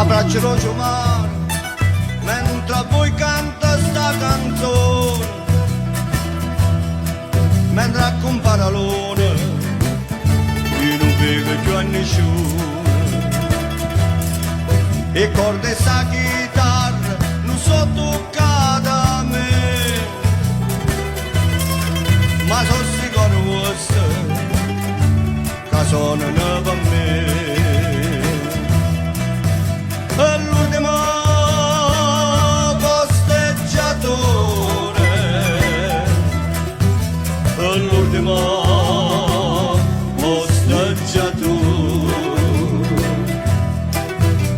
abbraccerò mare mentre a voi canta sta canzone, mentre a comparalone io non vedo più a nessuno, e corde sta chitarra non so toccata a me, ma so sicuro vostro che sono per me. L'ultimo posteggiatore, l'ultimo posteggiatore,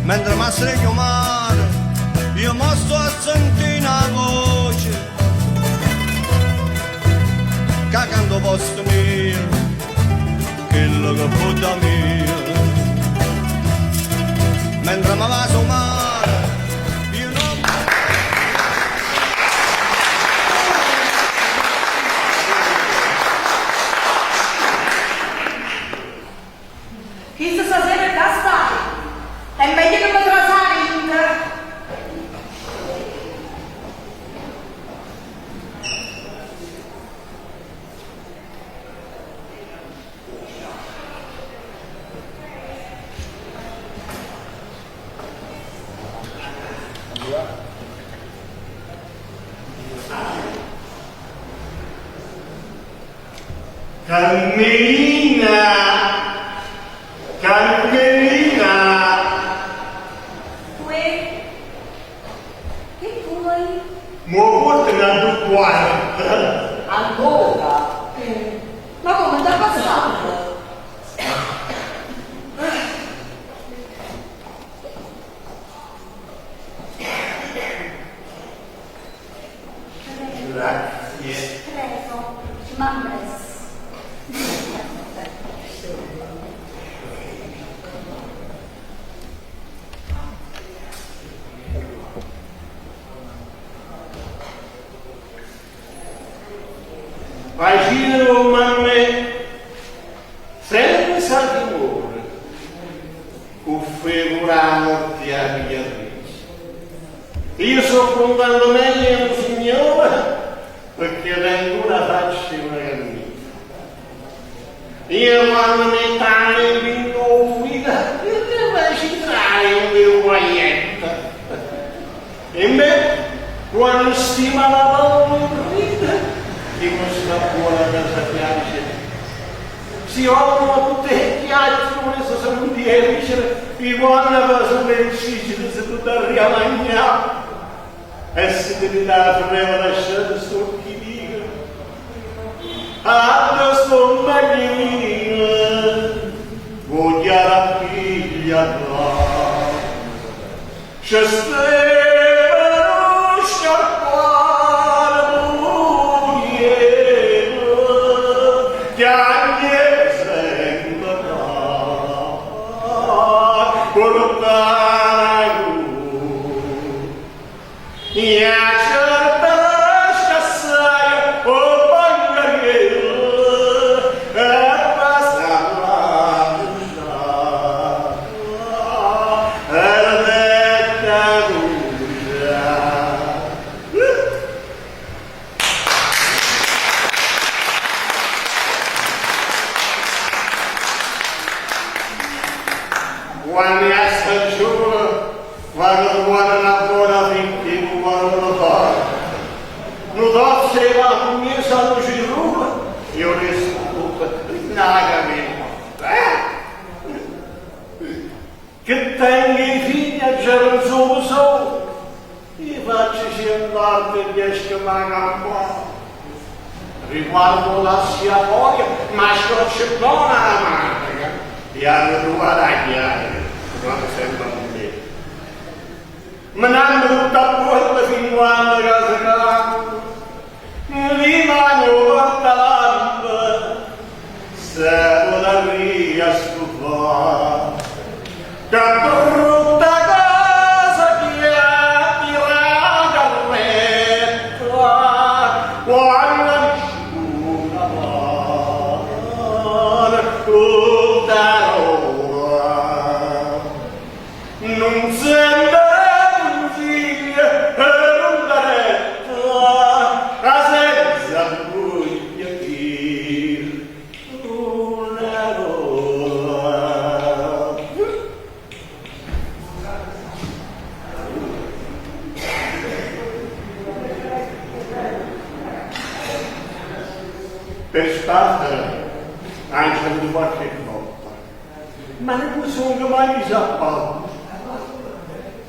mentre mi stringo mare io mi sto a sentire una voce che canto posto mio, quello che può da mio. Mentre mi va su mare, io non... Chi stasera da stare? È meglio che mi trasare in... Cammina, cammina. Che vuoi? Muovete una duquana. Ancora? Ma come da passare? Grazie. Prego, mamma. Facino mamme senza timore, configurano ti a Beatrice. Io sto contando meglio un signore perché tengo una faccia e una cammina. Io quando mi tale il vinto guida, io devo entrare un mio guaietto. E me, quando stima la valore, di questa buona casa piace. Si offrono tutte le chiacchiere, se sono un dice, i buoni persone difficili, se tu devi riamagnare. E se ti dà freva lasciare sto chi dica. Ah, sto magnino, voglio la figlia tua. C'è quando è stagione, quando guarda buona finché non guarda fare. Non so se va con me sanno girone, io resto tutto nagamente. Che tengo i figli a Geronzoso, gli faccio scendere per riesco a campare. Riguardo la sia voglia, ma scoccio buona la manica, e hanno due guadagnare. Quando sembra un me. Ma non hanno tutta porta fin quando casa campo. Rimane porta lampa. Se la via stufare. Che brutta casa che ha tirato a letto. Quando nessuno va. Tutta roba. non sembra figlia per un danetta, senza voglia dir una roba. Per sbattere anche di qualche volta, ma non sono mai disappato.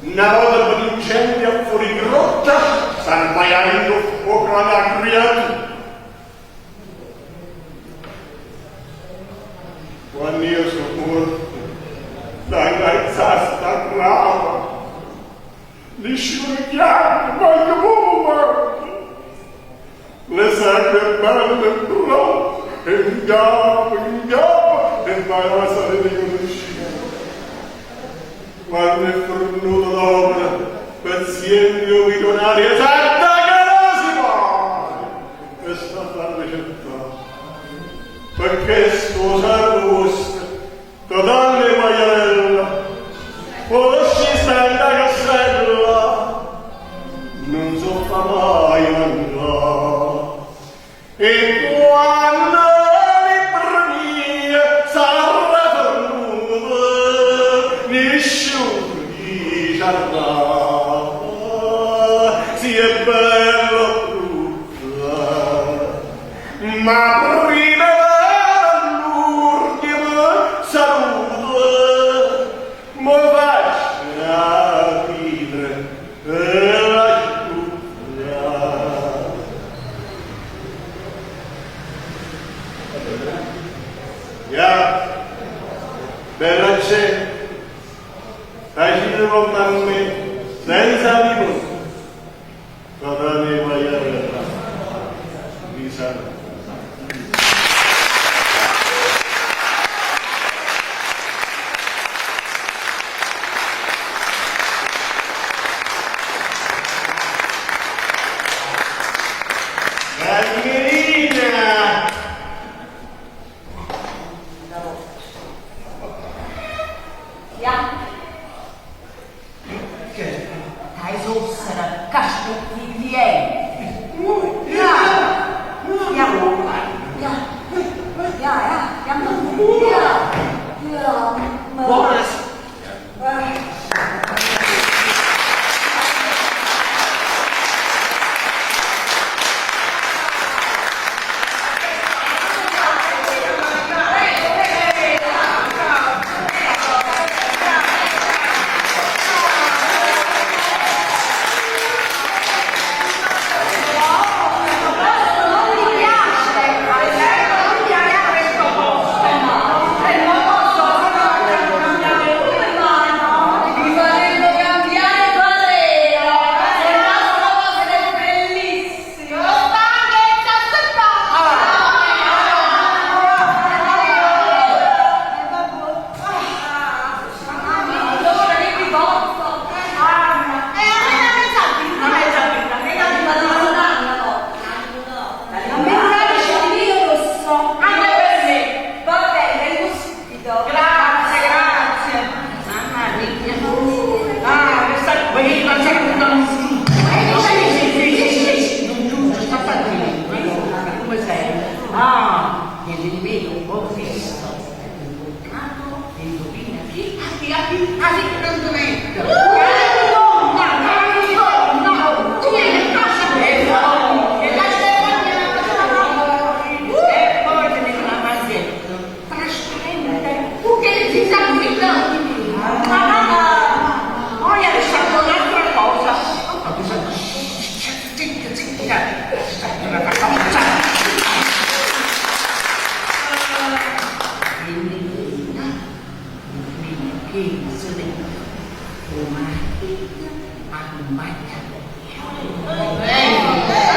Una volta per incendio fuori grotta, stanno baiando fuoco alla creatura. Quando io sono morto, da innalzare sta brava, li sciurichiamo, ma che morto. Le sacre belle pronte, in gamba, e vai a salire riconosciuto. Quando è fornuto l'opera, paziente o milionario, esatta che non si può! E sta a fare cercare. Perché sposare vostra, totale maialella, conosci standa cassella, non so fa mai mangiare. E quando si è bello brutta, ma prima dell'ultimo saluto mi faccia vivere la giuria. Ya, bella gente, agire con me senza limone, totale maialella, mi sa. Cagnolina! Ja. Hij zal zijn kast op die Ja. Ja. Ja. Ja. Ja. Boris! Hey!